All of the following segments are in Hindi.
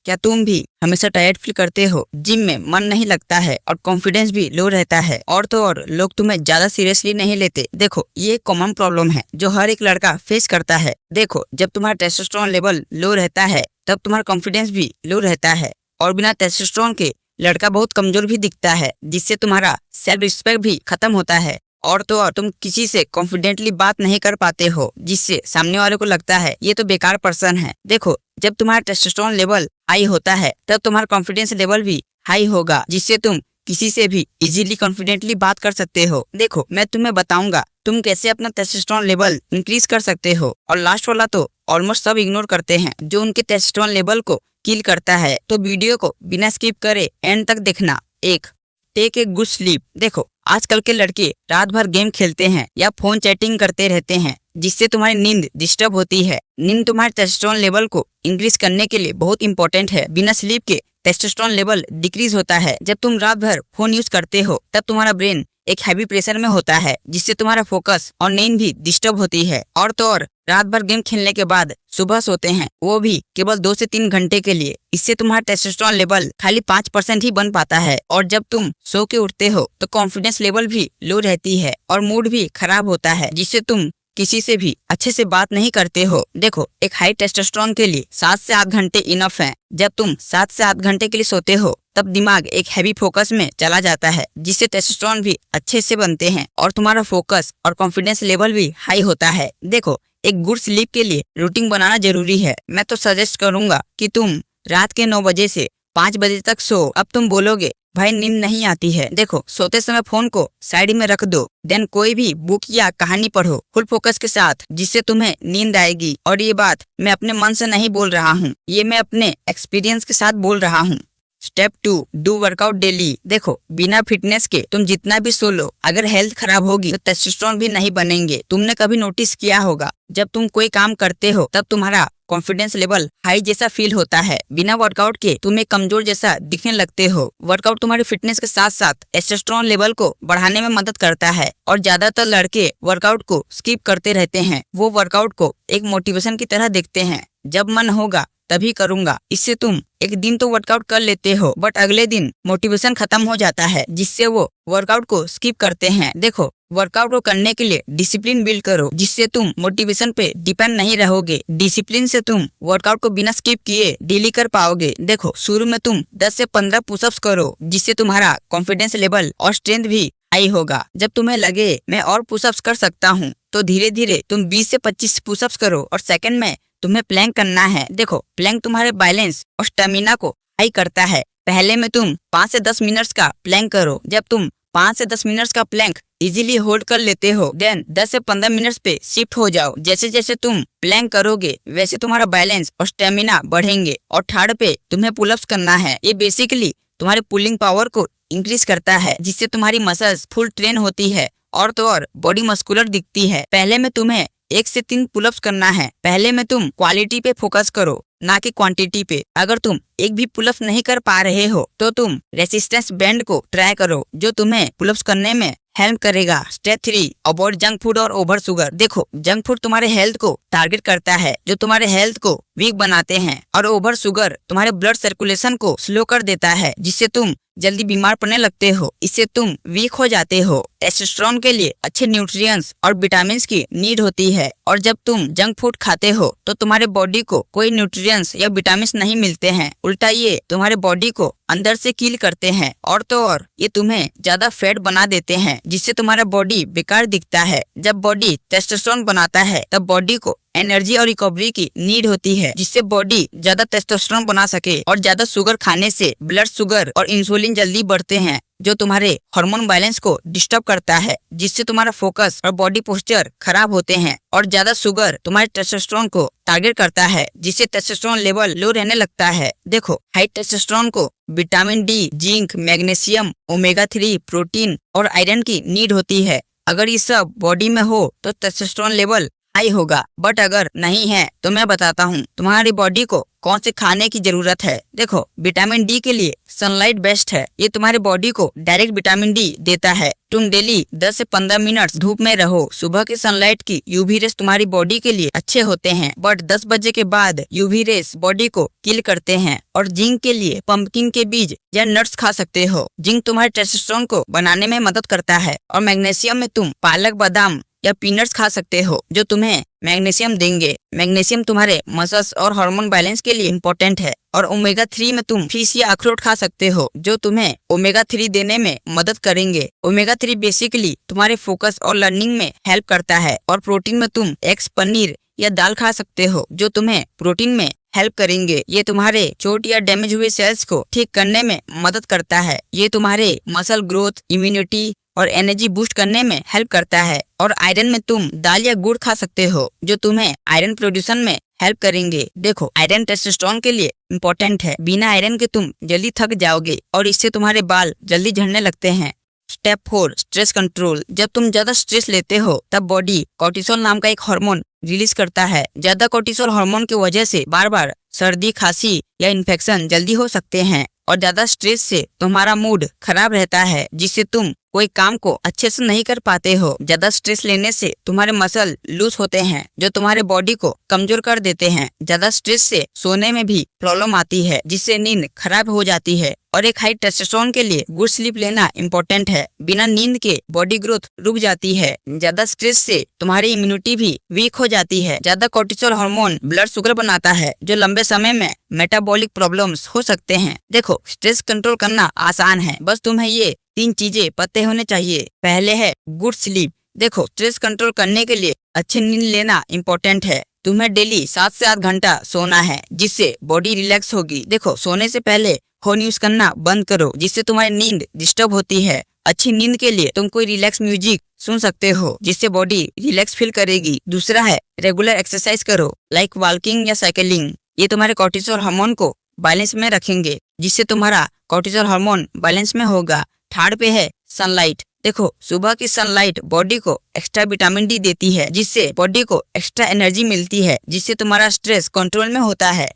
क्या तुम भी हमेशा टायर्ड फील करते हो, जिम में मन नहीं लगता है और कॉन्फिडेंस भी लो रहता है, और तो और लोग तुम्हें ज्यादा सीरियसली नहीं लेते? देखो, ये एक कॉमन प्रॉब्लम है जो हर एक लड़का फेस करता है। देखो, जब तुम्हारा टेस्टोस्टेरोन लेवल लो रहता है तब तुम्हारा कॉन्फिडेंस भी लो रहता है, और बिना टेस्टोस्टेरोन के लड़का बहुत कमजोर भी दिखता है, जिससे तुम्हारा सेल्फ रिस्पेक्ट भी खत्म होता है। और तो और तुम किसी से कॉन्फिडेंटली बात नहीं कर पाते हो, जिससे सामने वाले को लगता है ये तो बेकार पर्सन है। देखो, जब तुम्हारा टेस्टोस्टेरोन लेवल हाई होता है तब तुम्हारा कॉन्फिडेंस लेवल भी हाई होगा, जिससे तुम किसी से भी इजीली कॉन्फिडेंटली बात कर सकते हो। देखो, मैं तुम्हें बताऊंगा तुम कैसे अपना टेस्टोस्टेरोन लेवल इंक्रीज कर सकते हो। और लास्ट वाला तो ऑलमोस्ट सब इग्नोर करते हैं, जो उनके टेस्टोस्टेरोन लेवल को किल करता है। तो वीडियो को बिना स्किप करे एंड तक देखना। Take a good sleep. देखो, आजकल के लड़के रात भर गेम खेलते हैं या फोन चैटिंग करते रहते हैं, जिससे तुम्हारी नींद डिस्टर्ब होती है। नींद तुम्हारे टेस्टोस्टेरोन लेवल को इंक्रीज करने के लिए बहुत इंपॉर्टेंट है। बिना स्लीप के टेस्टोस्टेरोन लेवल डिक्रीज होता है। जब तुम रात भर फोन यूज करते हो तब तुम्हारा ब्रेन एक हैवी प्रेशर में होता है, जिससे तुम्हारा फोकस और नींद भी डिस्टर्ब होती है। और तो और रात भर गेम खेलने के बाद सुबह सोते हैं, वो भी केवल 2 से 3 घंटे के लिए। इससे तुम्हारा टेस्टोस्टेरोन लेवल खाली 5% ही बन पाता है। और जब तुम सो के उठते हो तो कॉन्फिडेंस लेवल भी लो रहती है और मूड भी खराब होता है, जिससे तुम किसी से भी अच्छे से बात नहीं करते हो। देखो, एक हाई टेस्टोस्टेरोन के लिए 7 से 8 घंटे इनफ है। जब तुम 7 से 8 घंटे के लिए सोते हो तब दिमाग एक हैवी फोकस में चला जाता है, जिससे टेस्टोस्टेरोन भी अच्छे से बनते हैं और तुम्हारा फोकस और कॉन्फिडेंस लेवल भी हाई होता है। देखो, एक गुड स्लीप के लिए रूटीन बनाना जरूरी है। मैं तो सजेस्ट करूंगा कि तुम रात के 9 बजे से 5 बजे तक सो। अब तुम बोलोगे भाई नींद नहीं आती है। देखो, सोते समय फोन को साइड में रख दो, देन कोई भी बुक या कहानी पढ़ो फुल फोकस के साथ, जिससे तुम्हें नींद आएगी। और ये बात मैं अपने मन से नहीं बोल रहा हूँ, ये मैं अपने एक्सपीरियंस के साथ बोल रहा हूँ। Step 2, do workout daily. देखो, बिना फिटनेस के तुम जितना भी सो लो, अगर हेल्थ खराब होगी तो टेस्टोस्टेरोन भी नहीं बनेंगे। तुमने कभी नोटिस किया होगा, जब तुम कोई काम करते हो तब तुम्हारा कॉन्फिडेंस लेवल हाई जैसा फील होता है। बिना वर्कआउट के तुम एक कमजोर जैसा दिखने लगते हो। वर्कआउट तुम्हारी फिटनेस के साथ साथ टेस्टोस्टेरोन लेवल को बढ़ाने में मदद करता है, और ज्यादातर लड़के वर्कआउट को स्किप करते रहते हैं। वो वर्कआउट को एक मोटिवेशन की तरह देखते हैं, जब मन होगा तभी करूंगा। इससे तुम एक दिन तो वर्कआउट कर लेते हो, बट अगले दिन मोटिवेशन खत्म हो जाता है, जिससे वो वर्कआउट को स्किप करते हैं। देखो, वर्कआउट को करने के लिए डिसिप्लिन बिल्ड करो, जिससे तुम मोटिवेशन पे डिपेंड नहीं रहोगे। डिसिप्लिन से तुम वर्कआउट को बिना स्किप किए डेली कर पाओगे। देखो, शुरू में तुम 10 से 15 पुशअप्स करो, जिससे तुम्हारा कॉन्फिडेंस लेवल और स्ट्रेंथ भी हाई होगा। जब तुम्हें लगे मैं और पुशअप्स कर सकता हूँ तो धीरे धीरे तुम 20 से 25 पुशअप्स करो। और सेकंड में तुम्हें प्लैंक करना है। देखो, प्लैंक तुम्हारे बैलेंस और स्टेमिना को हाई करता है। पहले में तुम 5 से 10 मिनट्स का प्लैंक करो। जब तुम 5 से 10 मिनट्स का प्लैंक इजीली होल्ड कर लेते हो, देन 10 से 15 मिनट्स पे शिफ्ट हो जाओ। जैसे जैसे तुम प्लैंक करोगे वैसे तुम्हारा बैलेंस और स्टेमिना बढ़ेंगे। और थर्ड पे तुम्हें पुलअप्स करना है। ये बेसिकली तुम्हारे पुलिंग पावर को इंक्रीज करता है, जिससे तुम्हारी मसल्स फुल ट्रेन होती है और तो और बॉडी मस्कुलर दिखती है। पहले में तुम्हें 1 से 3 पुलअप्स करना है। पहले में तुम क्वालिटी पे फोकस करो, ना कि क्वांटिटी पे। अगर तुम एक भी पुलअप्स नहीं कर पा रहे हो तो तुम रेसिस्टेंस बैंड को ट्राई करो, जो तुम्हें पुलअप्स करने में हेल्प करेगा। स्टेप 3, अवॉइड जंक फूड और ओवर शुगर। देखो, जंक फूड तुम्हारे हेल्थ को टारगेट करता है, जो तुम्हारे हेल्थ को वीक बनाते हैं, और ओवर शुगर तुम्हारे ब्लड सर्कुलेशन को स्लो कर देता है, जिससे तुम जल्दी बीमार पड़ने लगते हो। इससे तुम वीक हो जाते हो। टेस्टोस्टेरोन के लिए अच्छे न्यूट्रिएंट्स और विटामिन की नीड होती है, और जब तुम जंक फूड खाते हो तो तुम्हारे बॉडी को कोई न्यूट्रिएंट्स या विटामिन नहीं मिलते हैं। उल्टा ये तुम्हारे बॉडी को अंदर से किल करते हैं, और तो और ये तुम्हें ज्यादा फैट बना देते हैं, जिससे तुम्हारा बॉडी बेकार दिखता है। जब बॉडी टेस्टोस्टेरोन बनाता है तब बॉडी को एनर्जी और रिकवरी की नीड होती है, जिससे बॉडी ज्यादा टेस्टोस्टेरोन बना सके। और ज्यादा शुगर खाने से ब्लड शुगर और इंसुलिन जल्दी बढ़ते हैं, जो तुम्हारे हार्मोन बैलेंस को डिस्टर्ब करता है, जिससे तुम्हारा फोकस और बॉडी पोस्चर खराब होते हैं। और ज्यादा शुगर तुम्हारे टेस्टोस्टेरोन को टारगेट करता है, जिससे टेस्टोस्टेरोन लेवल लो रहने लगता है। देखो, हाई टेस्टोस्टेरोन को vitamin D, zinc, magnesium, omega 3, protein और आयरन की नीड होती है। अगर ये सब बॉडी में हो तो टेस्टोस्टेरोन लेवल हाई हाई होगा। बट अगर नहीं है तो मैं बताता हूँ तुम्हारी बॉडी को कौन से खाने की जरूरत है। देखो, विटामिन डी के लिए सनलाइट बेस्ट है। ये तुम्हारे बॉडी को डायरेक्ट विटामिन डी देता है। तुम डेली 10 से 15 मिनट धूप में रहो। सुबह की सनलाइट की यूवी रेस तुम्हारी बॉडी के लिए अच्छे होते हैं, बट 10 बजे के बाद यूवी रेस बॉडी को किल करते हैं। और जिंक के लिए पंपकिन के बीज या नट्स खा सकते हो। जिंक तुम्हारे टेस्टोस्टेरोन को बनाने में मदद करता है। और मैग्नीशियम में तुम पालक, बादाम या पीनट्स खा सकते हो जो तुम्हें मैग्नीशियम देंगे। मैग्नीशियम तुम्हारे मसल्स और हार्मोन बैलेंस के लिए इम्पोर्टेंट है। और ओमेगा 3 में तुम फिश या अखरोट खा सकते हो जो तुम्हें ओमेगा 3 देने में मदद करेंगे। ओमेगा 3 बेसिकली तुम्हारे फोकस और लर्निंग में हेल्प करता है। और प्रोटीन में तुम एग्स, पनीर या दाल खा सकते हो जो तुम्हें प्रोटीन में हेल्प करेंगे। ये तुम्हारे चोट या डैमेज हुए सेल्स को ठीक करने में मदद करता है। ये तुम्हारे मसल ग्रोथ, इम्यूनिटी और एनर्जी बूस्ट करने में हेल्प करता है। और आयरन में तुम दाल या गुड़ खा सकते हो जो तुम्हें आयरन प्रोड्यूसन में हेल्प करेंगे। देखो, आयरन टेस्टोस्टेरोन के लिए इम्पोर्टेंट है। बिना आयरन के तुम जल्दी थक जाओगे और इससे तुम्हारे बाल जल्दी झड़ने लगते हैं। Step 4, stress control. जब तुम ज्यादा स्ट्रेस लेते हो तब बॉडी कॉर्टिसोल नाम का एक हार्मोन रिलीज करता है। ज्यादा कॉर्टिसोल हार्मोन की वजह से बार बार सर्दी, खांसी या इन्फेक्शन जल्दी हो सकते हैं। और ज्यादा स्ट्रेस से तुम्हारा मूड खराब रहता है जिससे तुम कोई काम को अच्छे से नहीं कर पाते हो। ज्यादा स्ट्रेस लेने से तुम्हारे मसल लूज होते हैं जो तुम्हारे बॉडी को कमजोर कर देते हैं। ज्यादा स्ट्रेस से सोने में भी प्रॉब्लम आती है जिससे नींद खराब हो जाती है। और एक हाई टेस्टोस्टेरोन के लिए गुड स्लीप लेना इम्पोर्टेंट है। बिना नींद के बॉडी ग्रोथ रुक जाती है। ज्यादा स्ट्रेस से तुम्हारी इम्यूनिटी भी वीक हो जाती है। ज्यादा कोर्टिसोल हार्मोन ब्लड शुगर बनाता है जो लंबे समय में मेटाबॉलिक प्रॉब्लम्स हो सकते हैं। देखो, स्ट्रेस कंट्रोल करना आसान है, बस तुम्हें ये 3 चीजें पते होने चाहिए। पहले है गुड स्लीप। देखो, स्ट्रेस कंट्रोल करने के लिए अच्छी नींद लेना इम्पोर्टेंट है। तुम्हें डेली 7 से 8 घंटा सोना है जिससे बॉडी रिलैक्स होगी। देखो, सोने से पहले फोन यूज करना बंद करो जिससे तुम्हारी नींद डिस्टर्ब होती है। अच्छी नींद के लिए तुम कोई रिलैक्स म्यूजिक सुन सकते हो जिससे बॉडी रिलैक्स फील करेगी। दूसरा है रेगुलर एक्सरसाइज करो, लाइक वॉकिंग या साइकिलिंग। ये तुम्हारे कॉर्टिसोल हार्मोन को बैलेंस में रखेंगे जिससे तुम्हारा कॉर्टिसोल हार्मोन बैलेंस में होगा। थर्ड पे है सनलाइट। देखो, सुबह की सनलाइट बॉडी को एक्स्ट्रा विटामिन डी देती है जिससे बॉडी को एक्स्ट्रा एनर्जी मिलती है जिससे तुम्हारा स्ट्रेस कंट्रोल में होता है।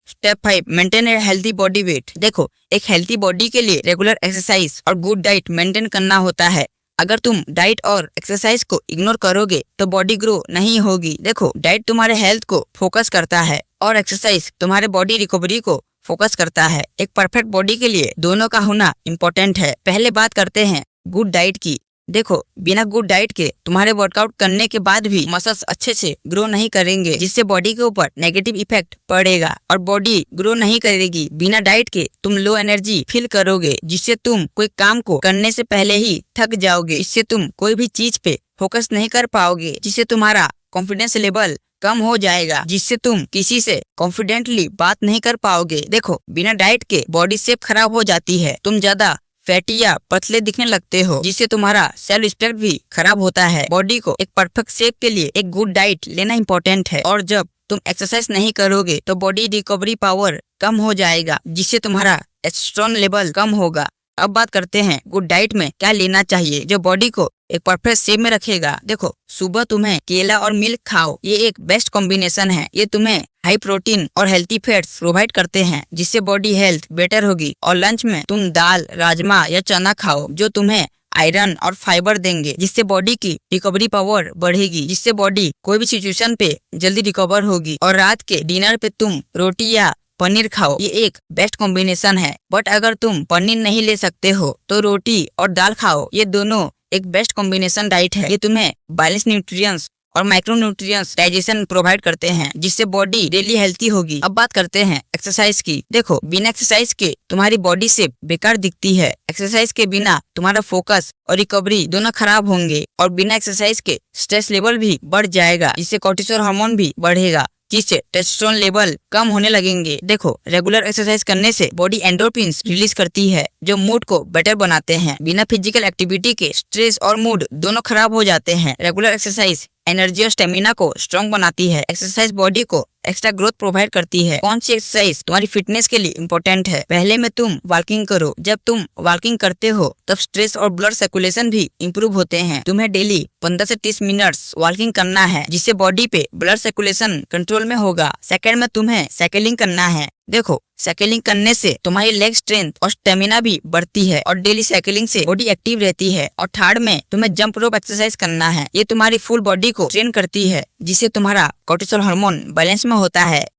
स्टेप 5, मेंटेन ए हेल्थी बॉडी वेट। देखो, एक हेल्थी बॉडी के लिए रेगुलर एक्सरसाइज और गुड डाइट मेंटेन करना होता है। अगर तुम डाइट और एक्सरसाइज को इग्नोर करोगे तो बॉडी ग्रो नहीं होगी। देखो, डाइट तुम्हारे हेल्थ को फोकस करता है और एक्सरसाइज तुम्हारे बॉडी रिकवरी को फोकस करता है। एक परफेक्ट बॉडी के लिए दोनों का होना इम्पोर्टेंट है। पहले बात करते हैं गुड डाइट की। देखो, बिना गुड डाइट के तुम्हारे वर्कआउट करने के बाद भी मसल्स अच्छे से ग्रो नहीं करेंगे जिससे बॉडी के ऊपर नेगेटिव इफेक्ट पड़ेगा और बॉडी ग्रो नहीं करेगी। बिना डाइट के तुम लो एनर्जी फील करोगे जिससे तुम कोई काम को करने से पहले ही थक जाओगे। इससे तुम कोई भी चीज पे फोकस नहीं कर पाओगे जिससे तुम्हारा कॉन्फिडेंस लेवल कम हो जाएगा जिससे तुम किसी से कॉन्फिडेंटली बात नहीं कर पाओगे। देखो, बिना डाइट के बॉडी शेप खराब हो जाती है। तुम ज्यादा फैटी या पतले दिखने लगते हो जिससे तुम्हारा सेल्फ रिस्पेक्ट भी खराब होता है। बॉडी को एक परफेक्ट शेप के लिए एक गुड डाइट लेना इम्पोर्टेंट है। और जब तुम एक्सरसाइज नहीं करोगे तो बॉडी रिकवरी पावर कम हो जाएगा जिससे तुम्हारा टेस्टोस्टेरोन लेवल कम होगा। अब बात करते हैं गुड डाइट में क्या लेना चाहिए जो बॉडी को एक परफेक्ट शेप में रखेगा। देखो, सुबह तुम्हें केला और मिल्क खाओ, ये एक बेस्ट कॉम्बिनेशन है। ये तुम्हें हाई प्रोटीन और हेल्थी फैट्स प्रोवाइड करते हैं जिससे बॉडी हेल्थ बेटर होगी। और लंच में तुम दाल, राजमा या चना खाओ जो तुम्हें आयरन और फाइबर देंगे जिससे बॉडी की रिकवरी पावर बढ़ेगी, जिससे बॉडी कोई भी सिचुएशन पे जल्दी रिकवर होगी। और रात के डिनर पे तुम रोटी या पनीर खाओ, ये एक बेस्ट कॉम्बिनेशन है। बट अगर तुम पनीर नहीं ले सकते हो तो रोटी और दाल खाओ, ये दोनों एक बेस्ट कॉम्बिनेशन डाइट है। ये तुम्हें बैलेंस न्यूट्रिएंट्स और माइक्रो न्यूट्रिएंट्स डाइजेशन प्रोवाइड करते हैं जिससे बॉडी डेली हेल्थी होगी। अब बात करते हैं एक्सरसाइज की। देखो, बिना एक्सरसाइज के तुम्हारी बॉडी शेप बेकार दिखती है। एक्सरसाइज के बिना तुम्हारा फोकस और रिकवरी दोनों खराब होंगे और बिना एक्सरसाइज के स्ट्रेस लेवल भी बढ़ जाएगा जिससे कॉर्टिसोल हार्मोन भी बढ़ेगा जिससे टेस्टोस्टेरोन लेवल कम होने लगेंगे। देखो, रेगुलर एक्सरसाइज करने से बॉडी एंडोर्फिन्स रिलीज करती है जो मूड को बेटर बनाते हैं। बिना फिजिकल एक्टिविटी के स्ट्रेस और मूड दोनों खराब हो जाते हैं। रेगुलर एक्सरसाइज एनर्जी और स्टेमिना को स्ट्रॉन्ग बनाती है। एक्सरसाइज बॉडी को एक्स्ट्रा ग्रोथ प्रोवाइड करती है। कौन सी एक्सरसाइज तुम्हारी फिटनेस के लिए इम्पोर्टेंट है? पहले में तुम वॉकिंग करो। जब तुम वॉकिंग करते हो तब स्ट्रेस और ब्लड सर्कुलेशन भी इम्प्रूव होते हैं। तुम्हें डेली 15 से 30 मिनट्स वॉकिंग करना है, जिससे बॉडी पे ब्लड सर्कुलेशन कंट्रोल में होगा। सेकंड में तुम्हें साइकिलिंग करना है। देखो, साइकिलिंग करने से तुम्हारी लेग स्ट्रेंथ और स्टेमिना भी बढ़ती है और डेली साइकिलिंग से बॉडी एक्टिव रहती है। और थर्ड में तुम्हें जंप रोप एक्सरसाइज करना है। ये तुम्हारी फुल बॉडी को ट्रेन करती है, जिससे तुम्हारा कोर्टिसोल हार्मोन बैलेंस में होता है।